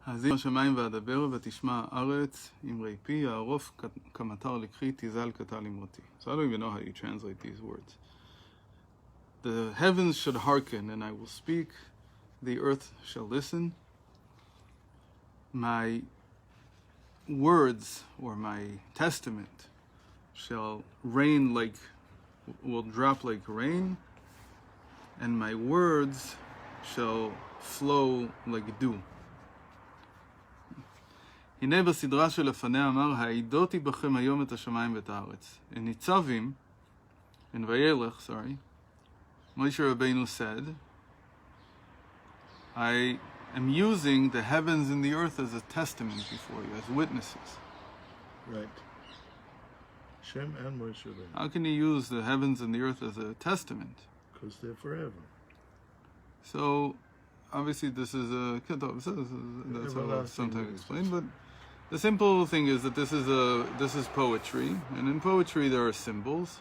האזינו השמיים ואדבר ותשמע הארץ אמרי פי הערוף כמטר לקחי תזל כטל אמרתי. So I don't even know how you translate these words. The heavens should hearken and I will speak, the earth shall listen. My words or my testament shall rain will drop like rain, and my words shall flow like dew. הנה בסדרה שלפניה אמר, העידותי בכם היום את השמיים ואת הארץ. In ניצבים, in Vayelech, Moshe Rabbeinu said, I am using the heavens and the earth as a testament before you, as witnesses. Right. Shem and Moshe Rabbeinu. How can you use the heavens and the earth as a testament? Because they're forever. So, obviously this is that's how I'll sometimes explain, but the simple thing is that this is poetry, and in poetry there are symbols.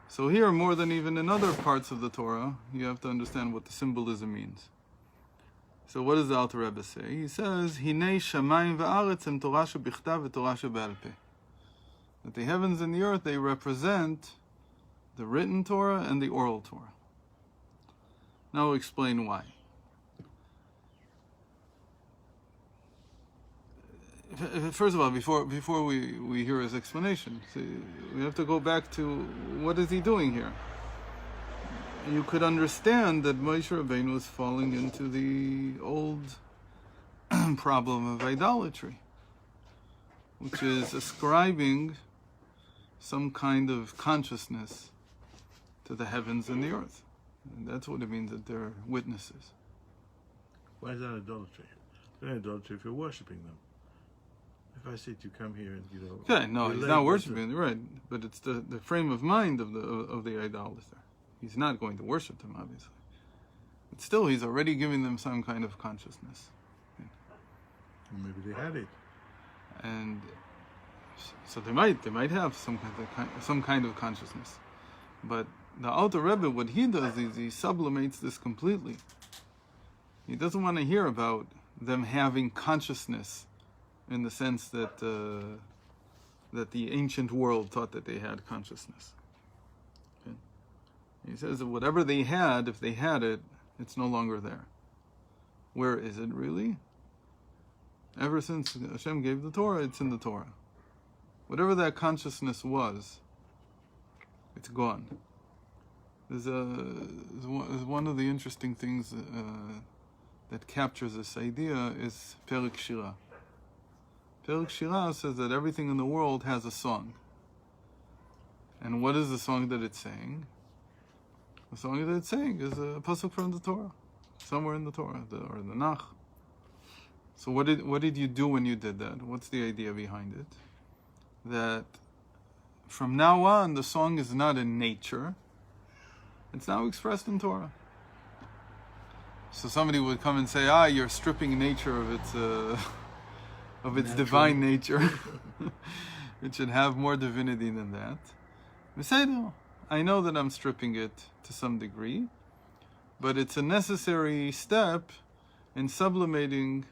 So here, more than even in other parts of the Torah, you have to understand what the symbolism means. So what does the Alter Rebbe say? He says, Hinei shamayim va'aretz em Torah shebichtav ve'Torah shebe'al peh. That the heavens and the earth, they represent the written Torah and the oral Torah. Now I'll explain why. First of all, before we hear his explanation, we have to go back to what is he doing here. You could understand that Moshe Rabbeinu was falling into the old problem of idolatry, which is ascribing some kind of consciousness to the heavens and the earth. And that's what it means that they're witnesses. Why is that idolatry? It's not idolatry if you're worshipping them. If I say to come here and okay, no, he's not worshiping, right? But it's the frame of mind of the idolater. He's not going to worship them, obviously, but still, he's already giving them some kind of consciousness. Maybe they had it, and so they might have some kind of consciousness. But the Alter Rebbe, what he does is he sublimates this completely. He doesn't want to hear about them having consciousness, in the sense that the ancient world thought that they had consciousness. Okay? He says that whatever they had, if they had it, it's no longer there. Where is it really? Ever since Hashem gave the Torah, it's in the Torah. Whatever that consciousness was, it's gone. There's one of the interesting things that captures this idea is Perik Shirah. Perik Shirah says that everything in the world has a song. And what is the song that it's saying? The song that it's saying is a pasuk from the Torah, somewhere in the Torah, or the Nach. So what did you do when you did that? What's the idea behind it? That from now on, the song is not in nature. It's now expressed in Torah. So somebody would come and say, you're stripping nature of its divine nature. It should have more divinity than that. We say, no, I know that I'm stripping it to some degree, but it's a necessary step in sublimating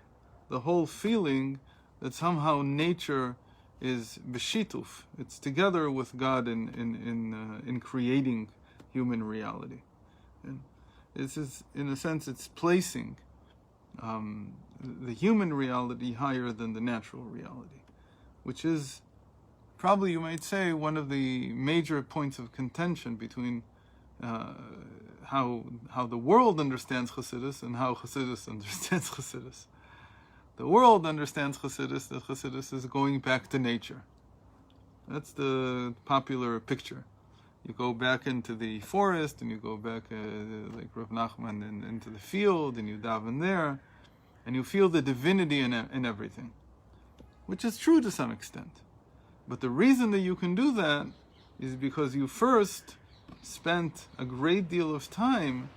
the whole feeling that somehow nature is b'shituf. It's together with God in creating human reality. And this is, in a sense, it's placing the human reality higher than the natural reality, which is probably, you might say, one of the major points of contention between how the world understands Chassidus and how Chassidus understands Chassidus. The world understands Chassidus, that Chassidus is going back to nature. That's the popular picture. You go back into the forest, and you go back, like Rav Nachman, into the field, and you daven there, and you feel the divinity in everything, which is true to some extent. But the reason that you can do that is because you first spent a great deal of time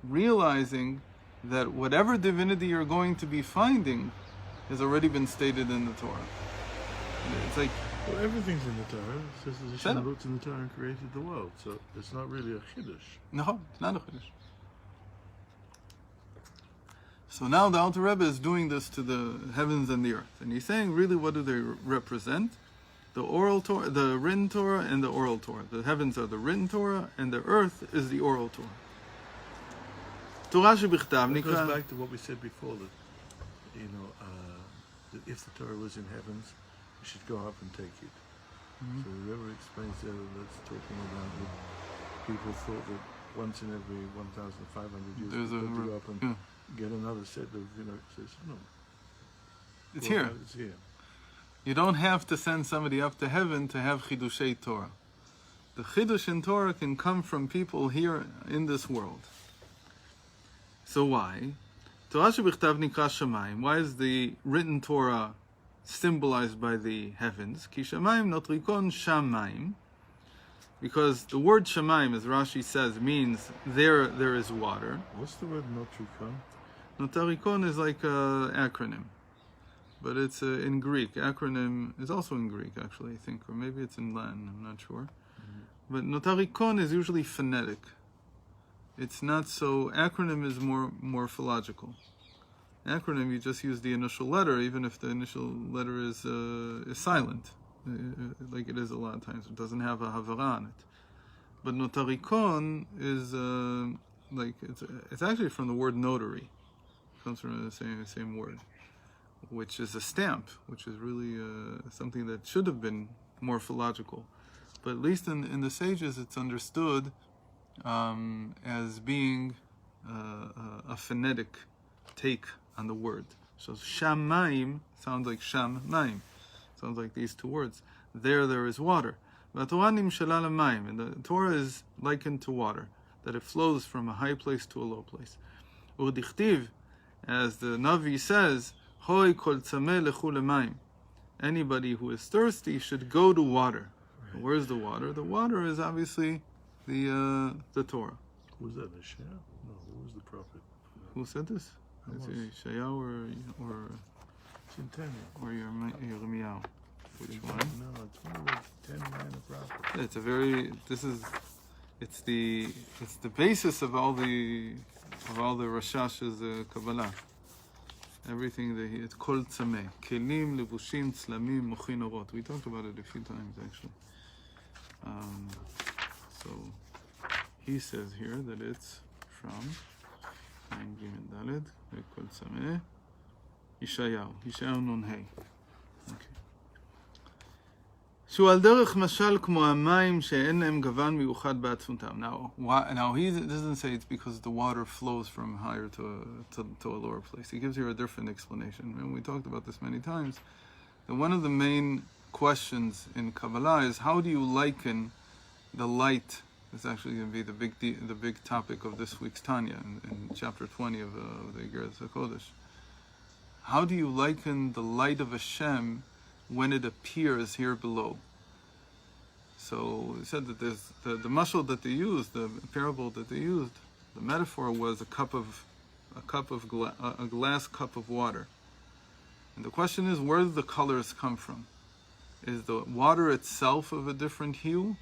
realizing that whatever divinity you're going to be finding has already been stated in the Torah. It's like, well, everything's in the Torah. It says that Hashem wrote in the Torah and created the world, so it's not really a chiddush. No, it's not a chiddush. So now the Alter Rebbe is doing this to the heavens and the earth, and he's saying, really, what do they represent? The oral Torah, the written Torah, and the oral Torah. The heavens are the written Torah, and the earth is the oral Torah. Torah shebichtav It goes nikra. back to what we said before, that that if the Torah was in heavens, we should go up and take it. Mhm. So whoever explains that's talking about that people thought that once in every 1,500 years There's they've got to go up and get another set of, says, no. It's Well, here. It's here. You don't have to send somebody up to heaven to have chidushei Torah. The chidush in Torah can come from people here in this world. So why? Torah shebichtav nikra shamayim. Why is the written Torah symbolized by the heavens? Ki shamayim notrikon shamayim. Because the word shamayim, as Rashi says, means there is water. What's the word notrikon? Notarikon is like an acronym, but it's in Greek. Acronym is also in Greek, actually, I think, or maybe it's in Latin, I'm not sure. But notarikon is usually phonetic. It's not so. Acronym is more morphological. Acronym, you just use the initial letter, even if the initial letter is silent, like it is a lot of times. It doesn't have a havara on it. But notarikon is like it's actually from the word notary. It comes from the same word, which is a stamp, which is really something that should have been morphological. But at least in the sages, it's understood as being a phonetic take on the word. So shamayim sounds like sham-maim. Sounds like these two words. There is water. And the Torah is likened to water, that it flows from a high place to a low place. U'dichtiv, as the Navi says, Hoi kol tzameh lechu lemayim. Anybody who is thirsty should go to water. Right. Where's the water? The water is obviously the Torah. Who's that, Hashem? No, who was the prophet? Who said this? Is it Yeshayahu or Yirmiyahu? Which one? No, it's one of the 10 minor prophets. It's the basis of all the Rashash's Kabbalah. Everything that it's called tzameh. Kelim, levushim, tzlamim, mochin orot. We talked about it a few times actually. So he says here that it's from Dalet, called tzameh. Yeshayahu Nun Hey. Okay. שהוא על דרך משל כמו המים שאין להם גוון מיוחד בעצמותם. Now he doesn't say it's because the water flows from higher to a lower place. He gives here a different explanation. And we talked about this many times. And one of the main questions in Kabbalah is how do you liken the light? It's actually going to be the big topic of this week's Tanya in chapter 20 of the Igeres HaKodesh. How do you liken the light of Hashem when it appears here below? So he said that there's the mashal that they used, the parable that they used, the metaphor was a glass cup of water. And the question is, where do the colors come from? Is the water itself of a different hue?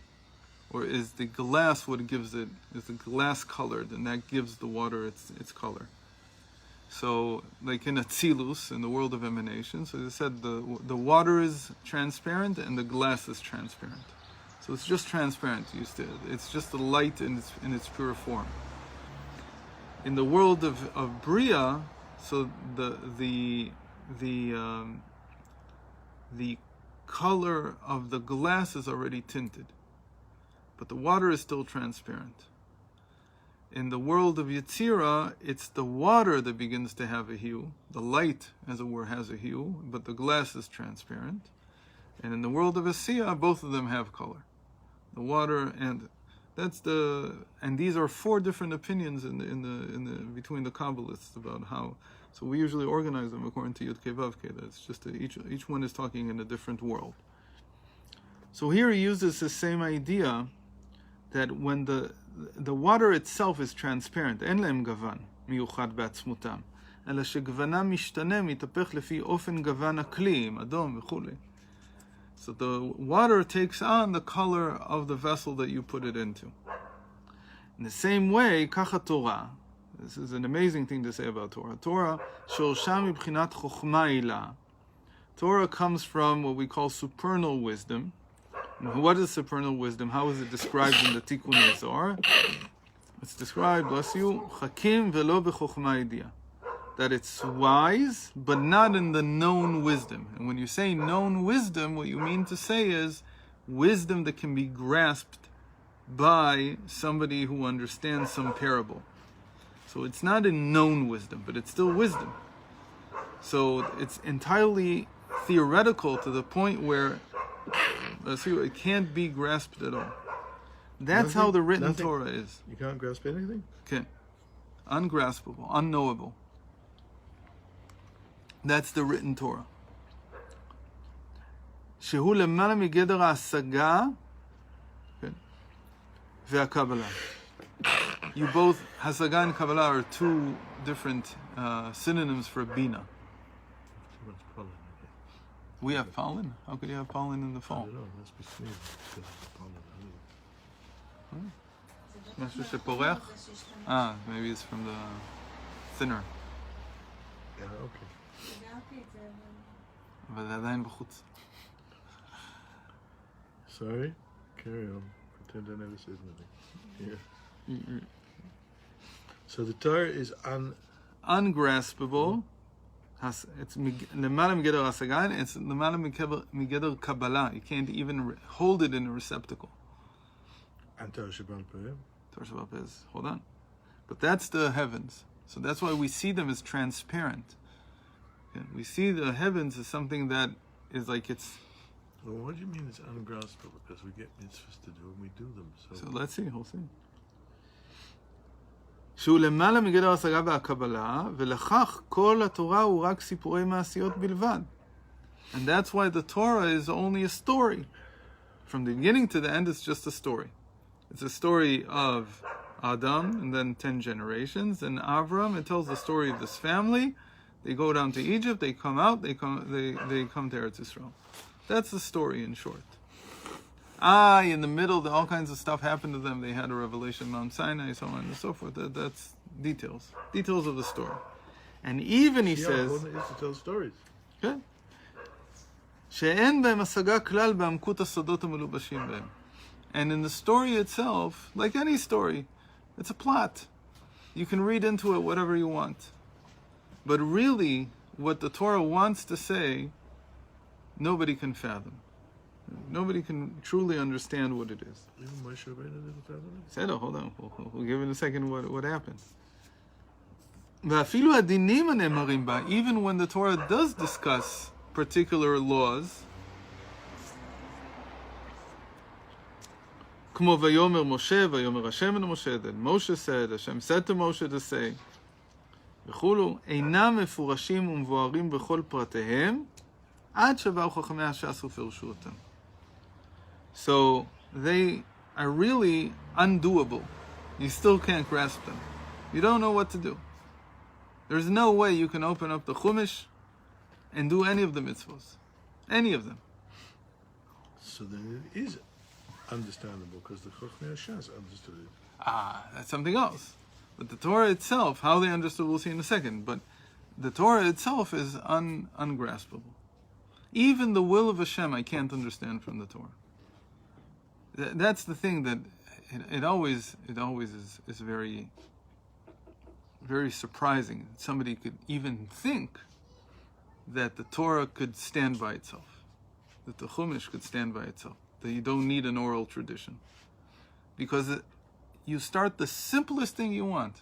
Or is the glass what gives it, is the glass colored, and that gives the water its color? So, like in Atzilus, in the world of emanation, so they said the water is transparent and the glass is transparent. So it's just transparent. It's just the light in its pure form. In the world of Bria, so the color of the glass is already tinted, but the water is still transparent. In the world of Yetzirah, it's the water that begins to have a hue. The light, as it were, has a hue, but the glass is transparent. And in the world of Asiyah, both of them have color. The water and these are four different opinions between the Kabbalists about how. So we usually organize them according to Yud Kei Vav Kei. That's just each one is talking in a different world. So here he uses the same idea that when the water itself is transparent, אין להם גוון מיוחד בעצמותם, אלא שגוונם משתנה מתהפך לפי אופן גוון הכלי, אדום וכולי. So the water takes on the color of the vessel that you put it into. In the same way, ככה Torah, This is an amazing thing to say about Torah. Torah, shorsha mibchinat chokhma ila. Torah comes from what we call supernal wisdom. What is supernal wisdom? How is it described in the Tikkun Zohar? It's described, bless you, chakim velo b'chokhma idiyah. That it's wise, but not in the known wisdom. And when you say known wisdom, what you mean to say is wisdom that can be grasped by somebody who understands some parable. So it's not in known wisdom, but it's still wisdom. So it's entirely theoretical to the point where it can't be grasped at all. That's how the written Torah is. You can't grasp anything? Okay. Ungraspable, unknowable. That's the written Torah. שהוא למעלה מגדר ההשגה והקבלה. You both, Hasaga and Kabbalah are two different synonyms for Bina. Too much pollen again. We have pollen? How could you have pollen in the I fall? don't know, it must be sneezing because of the pollen. משהו שפורח? Maybe it's from the thinner. Yeah, okay. אבל זה עדיין בחוץ. Sorry? Carry on. Pretend I never said anything. Yeah. So the Torah is ungraspable. It's למעלה מגדר ההשגה, it's למעלה מגדר קבלה. You can't even hold it in a receptacle. and Torah Shabbat Peh. Torah Shabbat Peh is, hold on. But that's the heavens. So that's why we see them as transparent. Okay? We see the heavens as something that is like it's... Well, what do you mean it's ungraspable? Because we get mitzvahs to do and we do them. So let's see, we'll see. שהוא למעלה מגדר ההשגה והקבלה, ולכך כל התורה הוא רק סיפורי מעשיות בלבד. And that's why the Torah is only a story. From the beginning to the end, it's just a story. It's a story of Adam, and then 10 generations. And Avram, it tells the story of this family. They go down to Egypt, they come out, they come to Eretz Yisrael. That's the story in short. In the middle, all kinds of stuff happened to them. They had a revelation, Mount Sinai, so on and so forth. That's details of the story. And even he says, is to tell stories. Okay. שאין בהם השגה כלל בעמקות הסודות המלובשים בהם. And in the story itself, like any story, it's a plot. You can read into it whatever you want. But really, what the Torah wants to say, nobody can fathom. Nobody can truly understand what it is. Even Moshe Rabbeinu didn't fathom it? Said, hold on, we'll give in a second what happened. ואפילו הדינים הנאמרים בה, even when the Torah does discuss particular laws, כמו ויאמר משה, ויאמר השם אל משה, that Moshe said, Hashem said to Moshe to say, וכולו, אינם מפורשים ומבוארים בכל פרטיהם, עד שבאו חכמי הש"ס ופרשו אותם. So they are really undoable. You still can't grasp them. You don't know what to do. There's no way you can open up the Chumash and do any of the mitzvahs. Any of them. So then it is understandable because the Chochmei Hashas understood it. That's something else. But the Torah itself, how they understood, we'll see in a second. But the Torah itself is ungraspable. Even the will of Hashem I can't understand from the Torah. That's the thing that it always is very, very surprising. Somebody could even think that the Torah could stand by itself, that the Chumash could stand by itself, that you don't need an oral tradition. Because you start the simplest thing you want.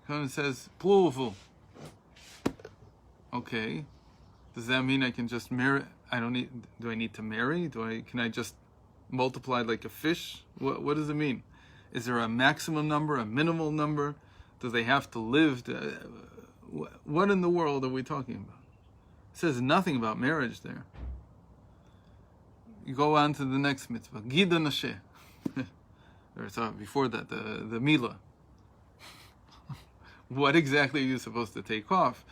It says, Pluvu. Okay. Does that mean I can just marry? Do I need to marry? Can I just multiply like a fish? What does it mean? Is there a maximum number, a minimal number? Do they have to live? What in the world are we talking about? It says nothing about marriage there. You go on to the next mitzvah, Gida Nasheh. Or before that, the Milah. What exactly are you supposed to take off?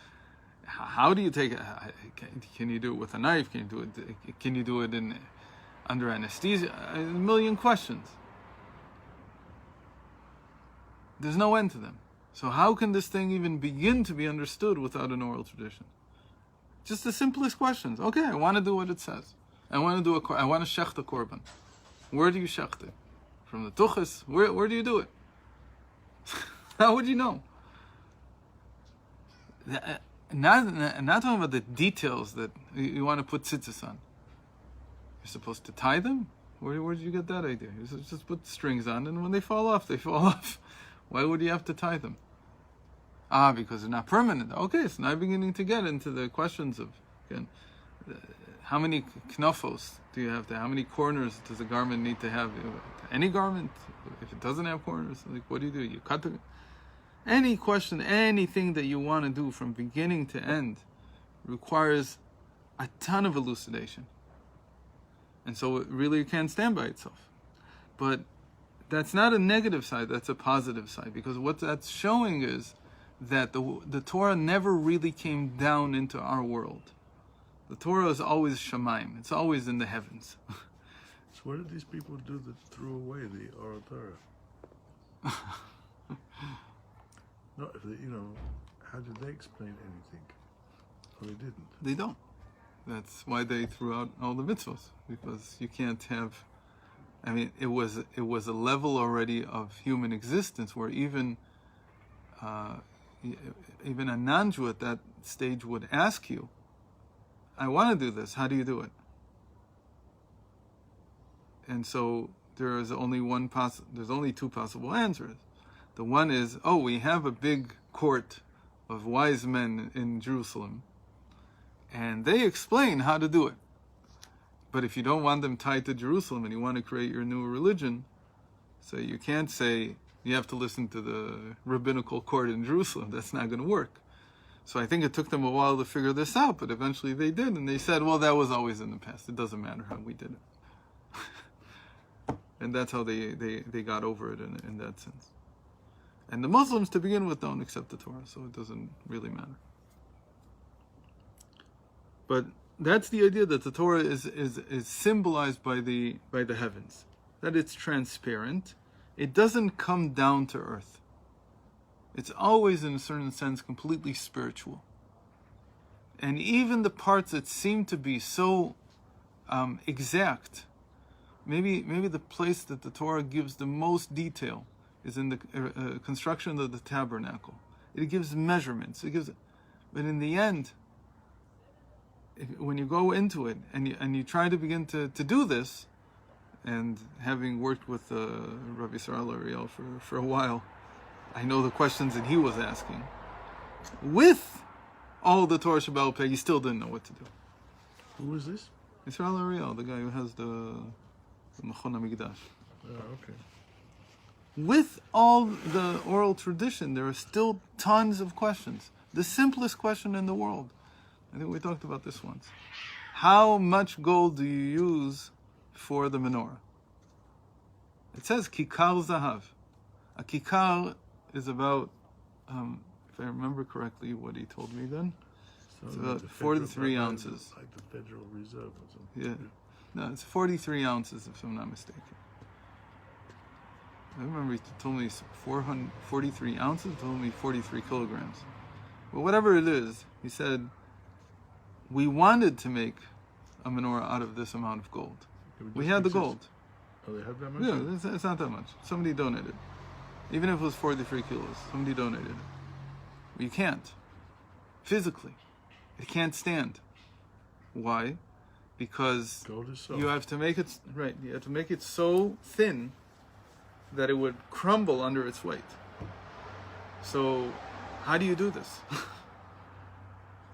How do you take it? Can you do it with a knife? Can you do it under anesthesia? A million questions. There's no end to them. So how can this thing even begin to be understood without an oral tradition? Just the simplest questions. Okay, I want to do what it says. I want to shech the korban. Where do you shech it? From the tuchas? Where do you do it? How would you know? Not talking about the details that you want to put tzitzis on. You're supposed to tie them? Where did you get that idea? You just put strings on, and when they fall off, they fall off. Why would you have to tie them? Because they're not permanent. Okay, so now I'm beginning to get into the questions of, again, how many knofos do you have to? How many corners does a garment need to have? Any garment, if it doesn't have corners, like what do? You cut the. Any question, anything that you want to do from beginning to end, requires a ton of elucidation, and so it really can't stand by itself. But that's not a negative side; that's a positive side, because what that's showing is that the Torah never really came down into our world. The Torah is always Shemaim. It's always in the heavens. So what did these people do that threw away the oral Torah? No, if they, how did they explain anything? Well, they didn't. They don't. That's why they threw out all the mitzvahs, because you can't have. I mean, it was a level already of human existence where even a non-Jew at that stage would ask you, I want to do this, how do you do it? And so there's only two possible answers. The one is, we have a big court of wise men in Jerusalem, and they explain how to do it. But if you don't want them tied to Jerusalem and you want to create your new religion, so you can't say, you have to listen to the rabbinical court in Jerusalem. That's not going to work. So I think it took them a while to figure this out, but eventually they did. And they said, well, that was always in the past. It doesn't matter how we did it. And that's how they got over it in that sense. And the Muslims, to begin with, don't accept the Torah, so it doesn't really matter. But that's the idea, that the Torah is symbolized by the heavens. That it's transparent. It doesn't come down to earth. It's always, in a certain sense, completely spiritual. And even the parts that seem to be so exact, maybe the place that the Torah gives the most detail is in the construction of the tabernacle. It gives measurements. But in the end, when you go into it and you try to begin to do this, and having worked with Rabbi Yisrael Ariel for a while, I know the questions that he was asking. With all the Torah Shebaal Peh, he still didn't know what to do. Who was this? Yisrael Ariel, the guy who has the Mechon HaMikdash. Oh, okay. With all the oral tradition, there are still tons of questions. The simplest question in the world. I think we talked about this once. How much gold do you use for the menorah? It says kikar zahav. A kikar is about, if I remember correctly what he told me then, it's about 43 ounces. Like the Federal Reserve or something. Yeah. No, it's 43 ounces if I'm not mistaken. I remember he told me 43 ounces, he told me 43 kilograms. But whatever it is, he said, we wanted to make a menorah out of this amount of gold. We had the gold. Oh, they had that much? Yeah, it's not that much. Somebody donated. Even if it was 43 kilos, somebody donated it. You can't. Physically. It can't stand. Why? Because gold is soft. You have to make it, right, you have to make it so thin that it would crumble under its weight. So, how do you do this?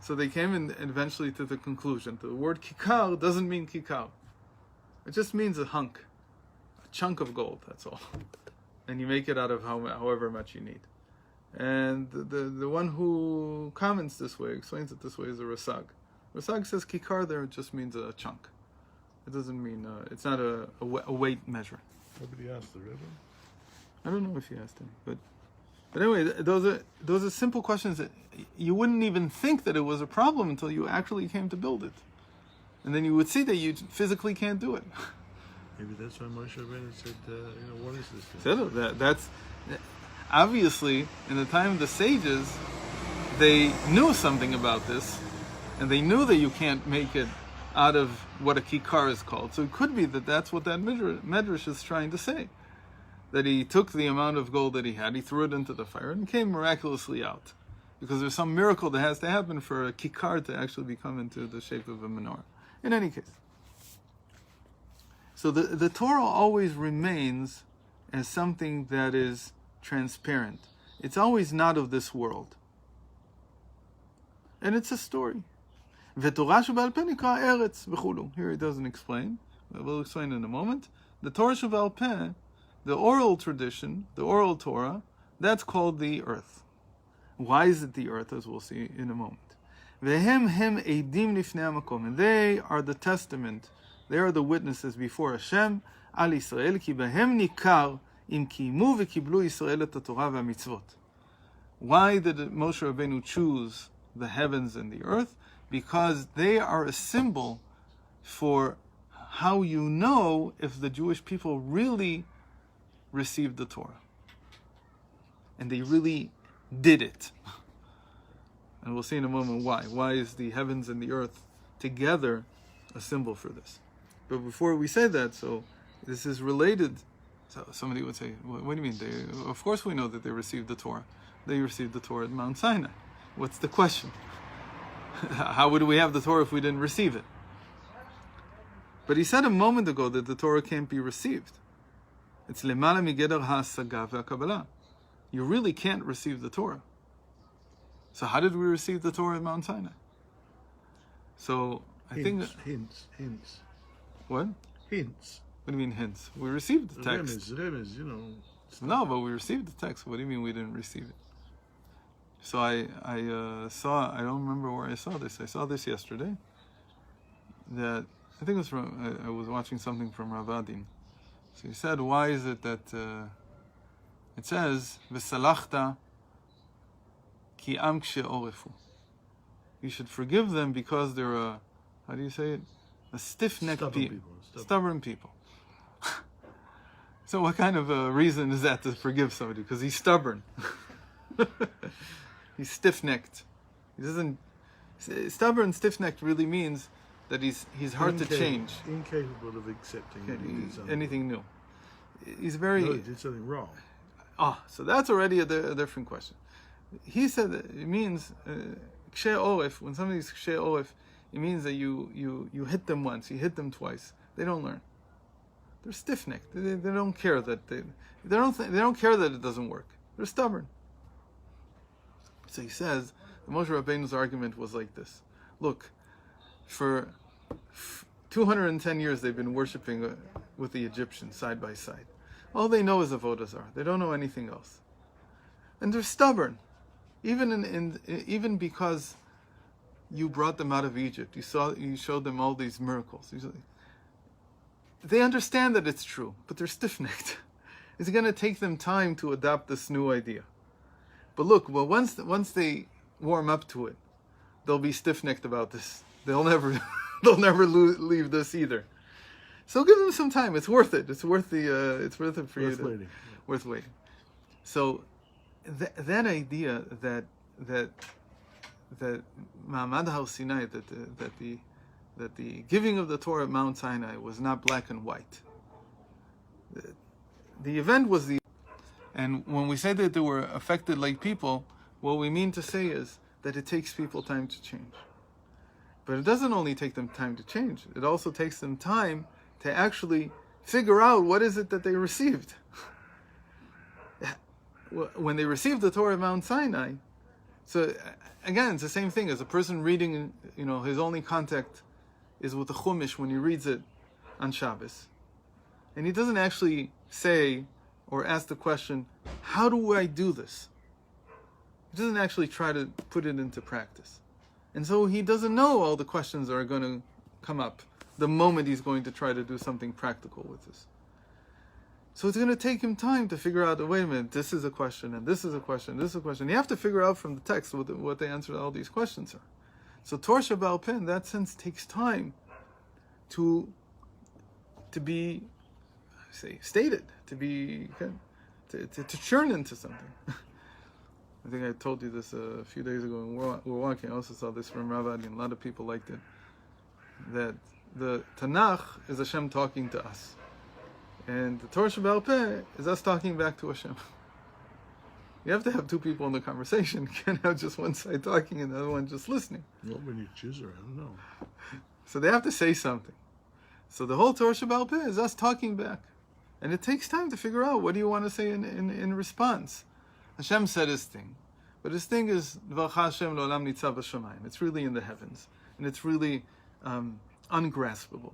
So they came in eventually to the conclusion that the word kikar doesn't mean kikar. It just means a hunk, a chunk of gold, that's all. And you make it out of however much you need. And the one who comments this way, explains it this way, is a Rasag. Rasag says kikar there just means a chunk. It doesn't mean, it's not a weight measure. Nobody asked the Rebbe? I don't know if you asked him, but anyway, those are simple questions that you wouldn't even think that it was a problem until you actually came to build it. And then you would see that you physically can't do it. Maybe that's why Moshe Rabbeinu said, what is this thing? That's. obviously, in the time of the sages, they knew something about this, and they knew that you can't make it out of what a kikar is called. So it could be that that's what that medrash is trying to say. That he took the amount of gold that he had, he threw it into the fire, and it came miraculously out. Because there's some miracle that has to happen for a kikar to actually become into the shape of a menorah. In any case. So the Torah always remains as something that is transparent. It's always not of this world. And it's a story. Here he doesn't explain. We'll explain in a moment. The Torah Sheval Peh, the oral tradition, the oral Torah, that's called the earth. Why is it the earth, as we'll see in a moment? And they are the testament, they are the witnesses before Hashem, al Yisrael, ki behem nikar im kimu v'kiblu Yisrael et haTorah v'amitzvot. Why did Moshe Rabbeinu choose the heavens and the earth? Because they are a symbol for how you know if the Jewish people really received the Torah. And they really did it. And we'll see in a moment why. Why is the heavens and the earth together a symbol for this? But before we say that, so this is related. So somebody would say, what do you mean? Of course we know that they received the Torah. They received the Torah at Mount Sinai. What's the question? How would we have the Torah if we didn't receive it? But he said a moment ago that the Torah can't be received. It's lemala migeder ha'asaga ve'akabbalah. You really can't receive the Torah. So how did we receive the Torah at Mount Sinai? So I think hints. What? Hints. What do you mean hints? We received the text. Remez, you know. No, but we received the text. What do you mean we didn't receive it? So I saw, I don't remember where I saw this. I saw this yesterday. That I think it was from, I was watching something from Rav Adin. So he said, why is it that it says, V'salachta ki am kshe'orefu. You should forgive them because they're a, how do you say it? A stiff-necked people. Stubborn people. So what kind of a reason is that to forgive somebody? Because he's stubborn. He's stiff-necked. He doesn't... Stubborn, stiff-necked really means that he's hard to change. Incapable of accepting anything new. He's very... No, he did something wrong. So that's already a different question. He said that it means... Kshe oref, when somebody's kshe oref, it means that you hit them once, you hit them twice. They don't learn. They're stiff-necked. They don't care that they don't care that it doesn't work. They're stubborn. So he says, the Moshe Rabbeinu's argument was like this. Look, for 210 years they've been worshiping with the Egyptians side by side. All they know is avodah zarah. They don't know anything else. And they're stubborn. Even because you brought them out of Egypt, you showed them all these miracles. They understand that it's true, but they're stiff-necked. It's going to take them time to adopt this new idea. But look, well, once they warm up to it, they'll be stiff-necked about this. They'll never leave this either. So give them some time. It's worth it. It's worth it for you. Waiting. Worth waiting. So that idea that Ma'amad Har Sinai, that the giving of the Torah at Mount Sinai was not black and white. The event was and when we say that they were affected like people, what we mean to say is that it takes people time to change. But it doesn't only take them time to change, it also takes them time to actually figure out what is it that they received. When they received the Torah at Mount Sinai, so again, it's the same thing as a person reading, his only contact is with the Chumash when he reads it on Shabbos. And he doesn't actually say or ask the question, how do I do this? He doesn't actually try to put it into practice. And so he doesn't know all the questions that are going to come up the moment he's going to try to do something practical with this. So it's going to take him time to figure out, wait a minute, this is a question, and this is a question, this is a question. You have to figure out from the text what the answer to all these questions are. So Torah Shebaal Peh, in that sense, takes time to be, stated, to to churn into something. I think I told you this a few days ago when we were walking. I also saw this from Rabbi, and a lot of people liked it. That the Tanakh is Hashem talking to us, and the Torah Sheba'al Peh is us talking back to Hashem. You have to have two people in the conversation. You can't have just one side talking and the other one just listening. Not when you choose her, I don't know. So they have to say something. So the whole Torah Sheba'al Peh is us talking back. And it takes time to figure out what do you want to say in response. Hashem said his thing. But his thing is, Hashem L'olam Nitzav B'Shamayim. It's really in the heavens. And it's really ungraspable.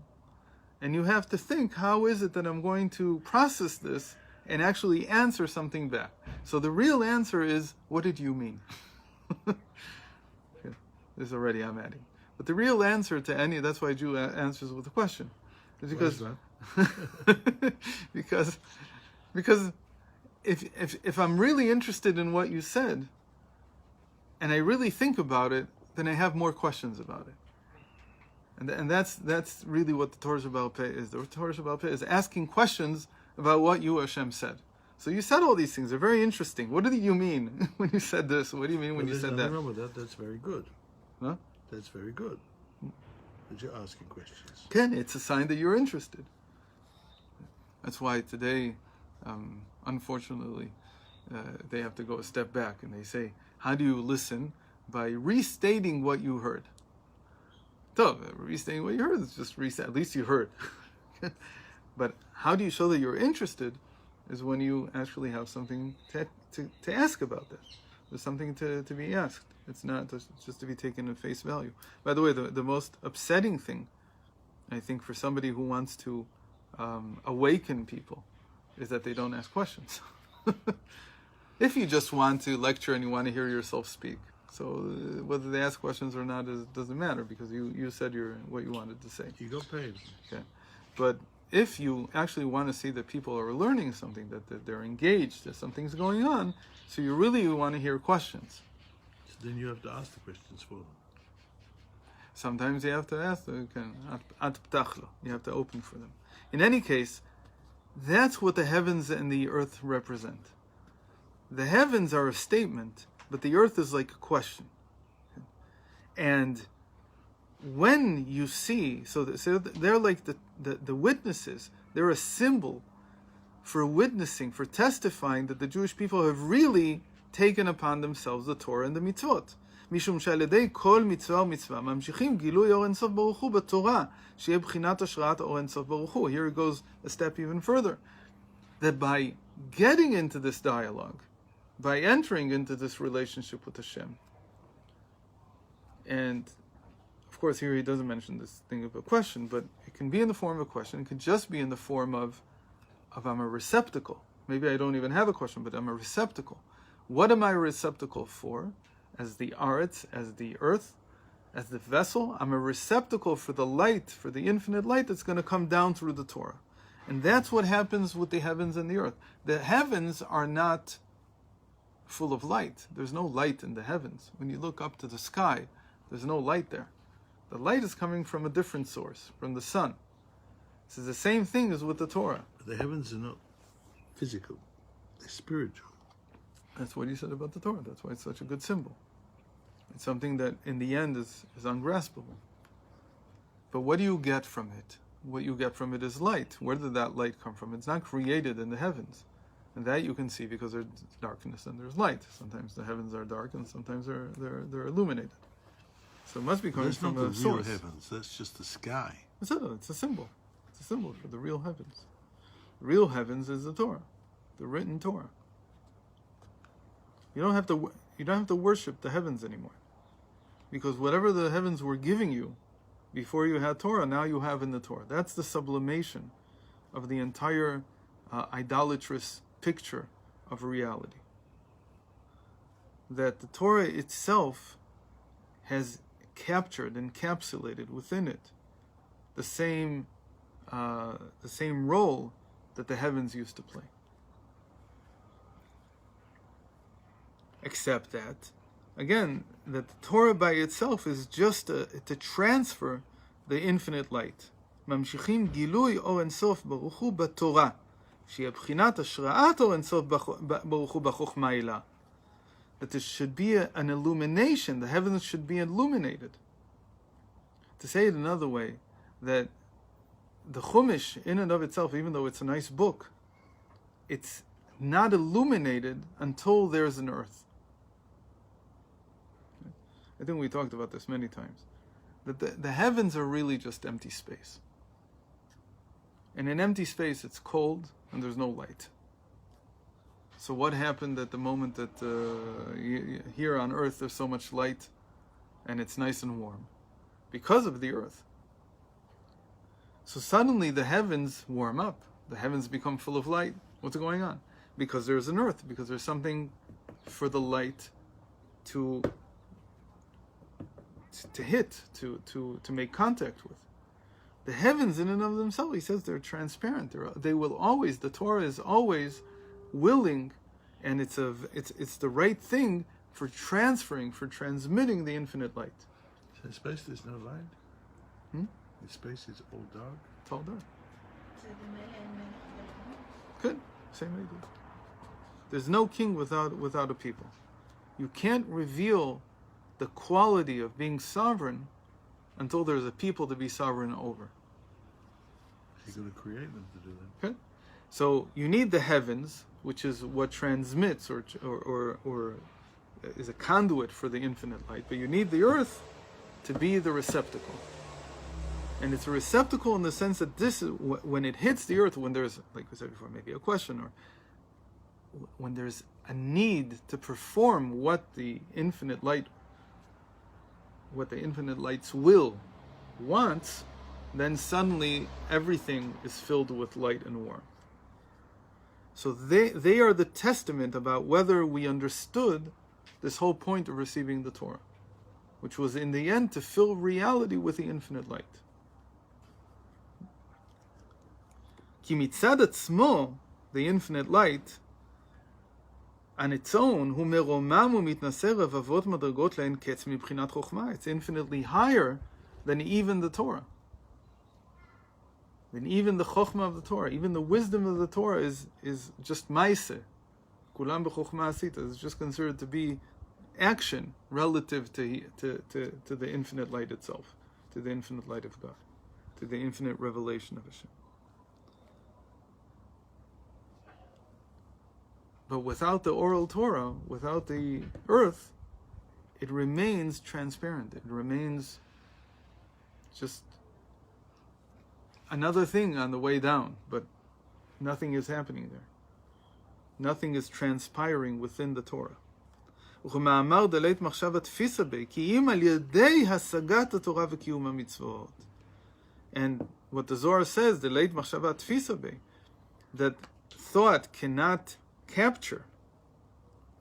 And you have to think, how is it that I'm going to process this and actually answer something back? So the real answer is, what did you mean? This already I'm adding. But the real answer to any, that's why Jew answers with a question. Is because because if I'm really interested in what you said, and I really think about it, then I have more questions about it. And that's really what the Torah Sheba'al Peh is. The Torah Sheba'al Peh is asking questions about what you, Hashem, said. So you said all these things. They're very interesting. What did you mean when you said this? What do you mean when you said that? Remember that's very good. Huh? That's very good. That you're asking questions. Ken, it's a sign that you're interested. That's why today, unfortunately, they have to go a step back and they say, how do you listen? By restating what you heard. So, restating what you heard is just reset. At least you heard. But how do you show that you're interested is when you actually have something to ask about that. There's something to be asked. It's not just to be taken at face value. By the way, the most upsetting thing, I think, for somebody who wants to awaken people is that they don't ask questions. If you just want to lecture and you want to hear yourself speak, so whether they ask questions or not doesn't matter, because you said what you wanted to say. You got paid. Okay, but if you actually want to see that people are learning something, that they're engaged, that something's going on, so you really want to hear questions. So then you have to ask the questions for them. Sometimes you have to ask them. You have to open for them. In any case, that's what the heavens and the earth represent. The heavens are a statement, but the earth is like a question. And when you see, so they're like the witnesses. They're a symbol for witnessing, for testifying that the Jewish people have really taken upon themselves the Torah and the mitzvot. משום שעל ידי כל מצווה ומצווה ממשיכים גילוי אור אינסוף ברוך הוא בתורה, שיהיה בחינת השראת אור אינסוף ברוך הוא. Here it goes a step even further. That by getting into this dialogue, by entering into this relationship with Hashem, and of course here he doesn't mention this thing of a question, but it can be in the form of a question. It can just be in the form of I'm a receptacle. Maybe I don't even have a question, but I'm a receptacle. What am I a receptacle for? As the aretz, as the earth, as the vessel, I'm a receptacle for the light, for the infinite light that's going to come down through the Torah. And that's what happens with the heavens and the earth. The heavens are not full of light. There's no light in the heavens. When you look up to the sky, there's no light there. The light is coming from a different source, from the sun. This is the same thing as with the Torah. But the heavens are not physical, they're spiritual. That's what he said about the Torah. That's why it's such a good symbol. It's something that in the end is ungraspable. But what do you get from it? What you get from it is light. Where did that light come from? It's not created in the heavens. And that you can see because there's darkness and there's light. Sometimes the heavens are dark and sometimes they're illuminated. So it must be coming from a source. That's not the real heavens, that's just the sky. It's a symbol. It's a symbol for the real heavens. The real heavens is the Torah, the written Torah. You don't have to worship the heavens anymore, because whatever the heavens were giving you before you had Torah, now you have in the Torah. That's the sublimation of the entire idolatrous picture of reality. That the Torah itself has captured, encapsulated within it the same role that the heavens used to play. Except that, again, that the Torah by itself is just to transfer the infinite light. ממשיכים גילוי אור אינסוף ברוך הוא בתורה, שיהיה בחינת השראת אור אינסוף ברוך הוא בחוכמה עילה. That there should be an illumination, the heavens should be illuminated. To say it another way, that the Chumash in and of itself, even though it's a nice book, it's not illuminated until there's an earth. I think we talked about this many times. That the heavens are really just empty space. And in empty space, it's cold and there's no light. So what happened at the moment that here on earth there's so much light and it's nice and warm? Because of the earth. So suddenly the heavens warm up. The heavens become full of light. What's going on? Because there's an earth, because there's something for the light to hit, to make contact with. The heavens in and of themselves, he says, they're transparent. They will always, the Torah is always willing, and it's the right thing for transferring, for transmitting the infinite light. So in space there's no light? In space it's all dark? It's all dark. Good. Same idea. There's no king without a people. You can't reveal the quality of being sovereign until there's a people to be sovereign over. You're going to create them to do that. Okay. So you need the heavens, which is what transmits or is a conduit for the infinite light, but you need the earth to be the receptacle. And it's a receptacle in the sense that this is when it hits the earth, when there's, like we said before, maybe a question, or when there's a need to perform what the infinite light's will wants, then suddenly everything is filled with light and warmth. So they are the testament about whether we understood this whole point of receiving the Torah, which was in the end to fill reality with the infinite light. Ki mitzad atzmo, the infinite light, on its own, hu meromam umitnaser revavot madrigot le'en ketz mibchinat chokhmah. It's infinitely higher than even the Torah, than even the chokhmah of the Torah. Even the wisdom of the Torah is just ma'aseh. Kulam b'chokhmah asita is just considered to be action relative to the infinite light itself, to the infinite light of God, to the infinite revelation of Hashem. But without the oral Torah, without the earth, it remains transparent. It remains just another thing on the way down, but nothing is happening there. Nothing is transpiring within the Torah. וכמאמר דלית מחשב התפיסה בי, כי אם על ידי השגת התורה וקיום המצוות. And what the Zohar says, דלית מחשב התפיסה בי, that thought cannot capture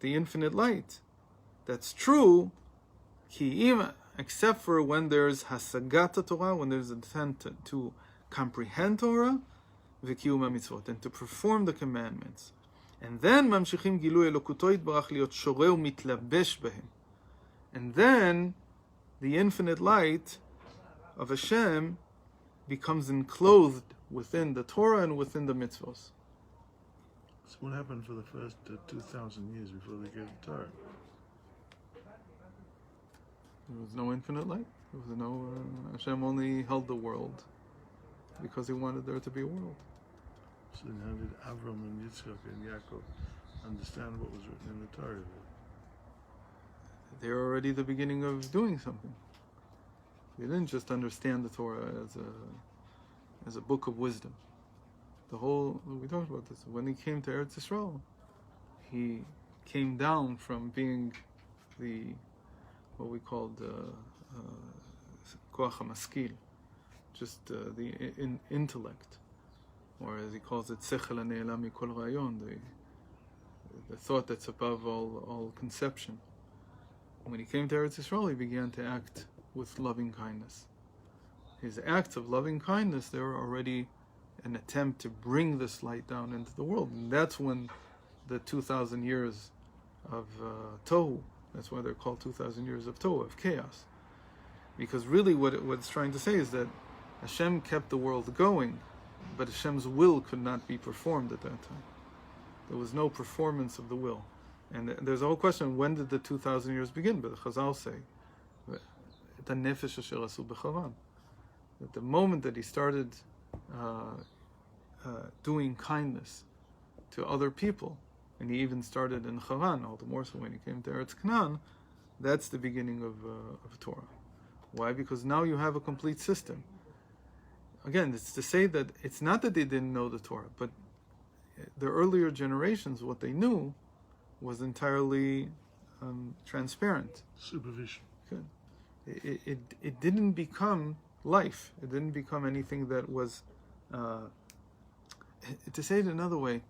the infinite light. That's true, except for when there's hasagat Torah, when there's intent to comprehend Torah, v'kiyum mitzvot, and to perform the commandments. And then mamshichim gilui Likutei yitbarach liot shoreh umitlabesh behem. And then the infinite light of Hashem becomes enclosed within the Torah and within the mitzvos. So what happened for the first 2,000 years before they gave the Torah? There was no infinite light. There was no. Hashem only held the world because He wanted there to be a world. So then how did Avram and Yitzchak and Yaakov understand what was written in the Torah? They're already the beginning of doing something. They didn't just understand the Torah as a book of wisdom. We talked about this. When he came to Eretz Yisrael, he came down from being what we called koach hamaskil, just the intellect, or as he calls it, sechel hane'ela mikol rayon, the thought that's above all conception. When he came to Eretz Yisrael, he began to act with loving kindness. His acts of loving kindness, they were already an attempt to bring this light down into the world. And that's when the 2,000 years of Tohu, that's why they're called 2,000 years of Tohu, of chaos. Because really what it's trying to say is that Hashem kept the world going but Hashem's will could not be performed at that time. There was no performance of the will. And there's a whole question, when did the 2,000 years begin? But the Chazal say, the nefesh asher asu b'charan, that the moment that he started doing kindness to other people, and he even started in Haran, all the more so when he came to Eretz Canaan, that's the beginning of Torah. Why? Because now you have a complete system. Again, it's to say that it's not that they didn't know the Torah, but the earlier generations, what they knew was entirely transparent. Supervision. Good. It didn't become life. It didn't become anything that was. To say it another way,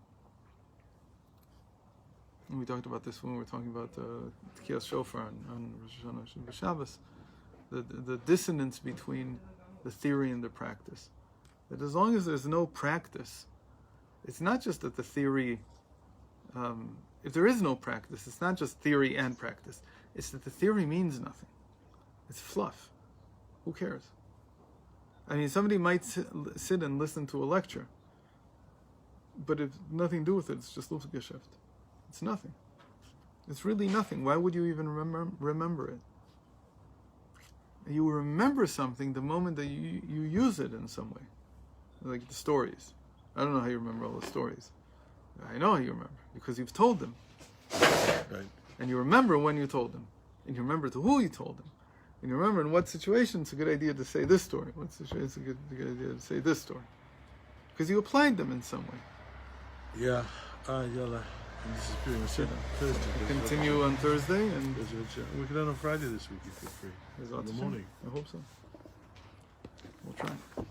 and we talked about this when we were talking about Tkiyas Shofar on Rosh Hashanah and Shabbos, the dissonance between the theory and the practice. That as long as there's no practice, it's not just that the theory, if there is no practice, it's not just theory and practice. It's that the theory means nothing. It's fluff. Who cares? I mean, somebody might sit and listen to a lecture, but if nothing to do with it, it's just Luftgeschäft. It's nothing. It's really nothing. Why would you even remember it? You remember something the moment that you use it in some way. Like the stories. I don't know how you remember all the stories. I know how you remember, because you've told them. Right. And you remember when you told them. And you remember to who you told them. And you remember in what situation it's a good idea to say this story. What situation it's a good idea to say this story. Because you applied them in some way. Yeah. Yalla. And this is pretty much it on Thursday. We'll continue on Thursday, and We can end on Friday this week if you're free. In the morning. I hope so. We'll try.